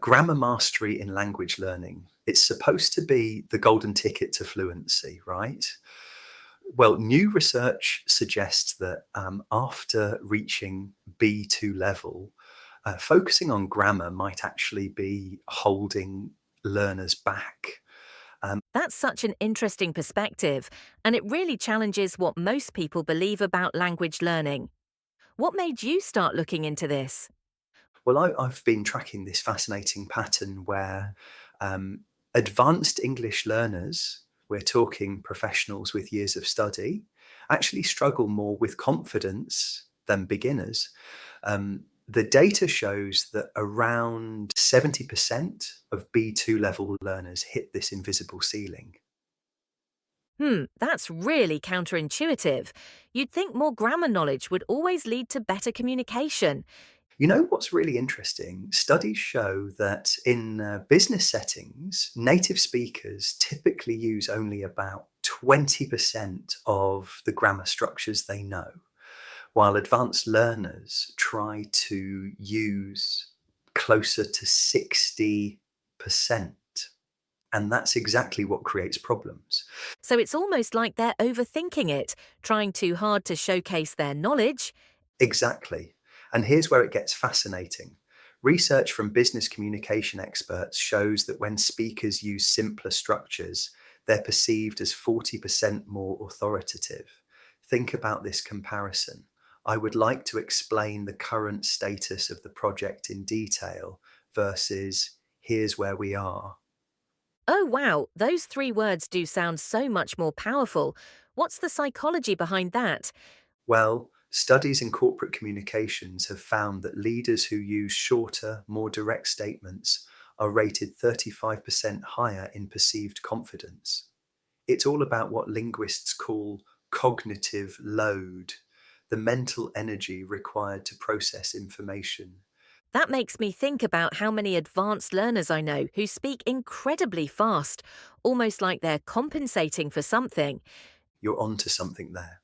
Grammar mastery in language learning. It's supposed to be the golden ticket to fluency, right? Well, new research suggests that after reaching B2 level, focusing on grammar might actually be holding learners back. That's such an interesting perspective, and it really challenges what most people believe about language learning. What made you start looking into this? Well, I've been tracking this fascinating pattern where um, advanced English learners, we're talking professionals with years of study, actually struggle more with confidence than beginners. The data shows that around 70% of B2 level learners hit this invisible ceiling. That's really counterintuitive. You'd think more grammar knowledge would always lead to better communication. You know what's really interesting? Studies show that in business settings, native speakers typically use only about 20% of the grammar structures they know, while advanced learners try to use closer to 60%. And that's exactly what creates problems. So it's almost like they're overthinking it, trying too hard to showcase their knowledge. Exactly. And here's where it gets fascinating. Research from business communication experts shows that when speakers use simpler structures, they're perceived as 40% more authoritative. Think about this comparison. I would like to explain the current status of the project in detail versus here's where we are. Oh, wow, those three words do sound so much more powerful. What's the psychology behind that? Well, studies in corporate communications have found that leaders who use shorter, more direct statements are rated 35% higher in perceived confidence. It's all about what linguists call cognitive load, the mental energy required to process information. That makes me think about how many advanced learners I know who speak incredibly fast, almost like they're compensating for something. You're onto something there.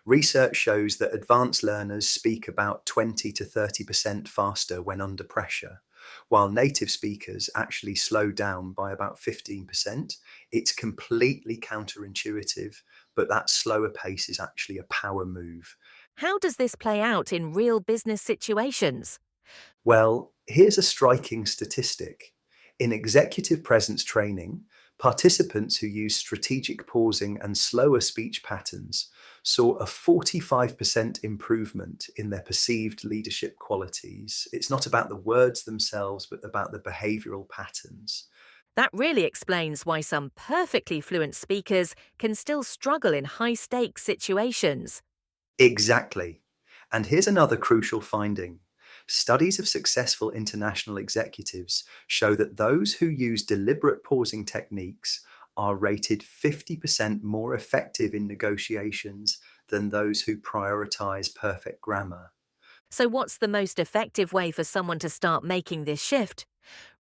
Research shows that advanced learners speak about 20 to 30% faster when under pressure, while native speakers actually slow down by about 15%. It's completely counterintuitive, but that slower pace is actually a power move. How does this play out in real business situations? Well, here's a striking statistic. In executive presence training, participants who used strategic pausing and slower speech patterns saw a 45% improvement in their perceived leadership qualities. It's not about the words themselves, but about the behavioral patterns. That really explains why some perfectly fluent speakers can still struggle in high stakes situations. Exactly. And here's another crucial finding. Studies of successful international executives show that those who use deliberate pausing techniques are rated 50% more effective in negotiations than those who prioritize perfect grammar. So, what's the most effective way for someone to start making this shift?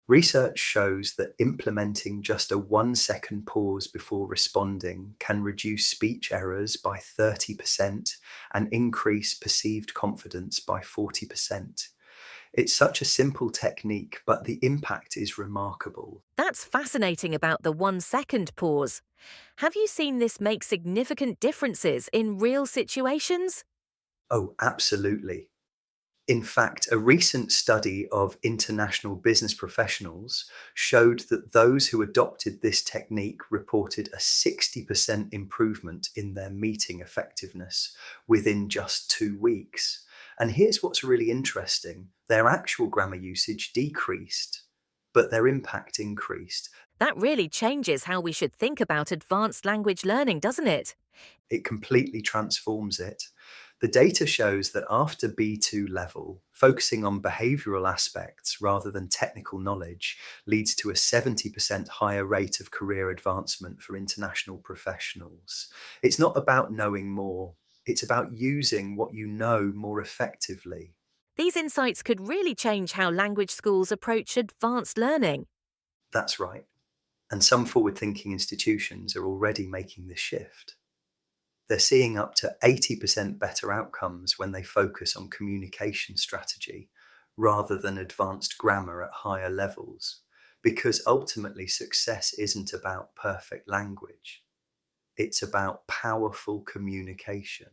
Research shows that implementing just a 1 second pause before responding can reduce speech errors by 30% and increase perceived confidence by 40%. It's such a simple technique, but the impact is remarkable. That's fascinating about the 1 second pause. Have you seen this make significant differences in real situations? Oh, absolutely. In fact, a recent study of international business professionals showed that those who adopted this technique reported a 60% improvement in their meeting effectiveness within just 2 weeks. And here's what's really interesting: their actual grammar usage decreased, but their impact increased. That really changes how we should think about advanced language learning, doesn't it? It completely transforms it. The data shows that after B2 level, focusing on behavioral aspects rather than technical knowledge leads to a 70% higher rate of career advancement for international professionals. It's not about knowing more, it's about using what you know more effectively. These insights could really change how language schools approach advanced learning. That's right. And some forward thinking institutions are already making this shift. They're seeing up to 80% better outcomes when they focus on communication strategy rather than advanced grammar at higher levels, because ultimately success isn't about perfect language. It's about powerful communication.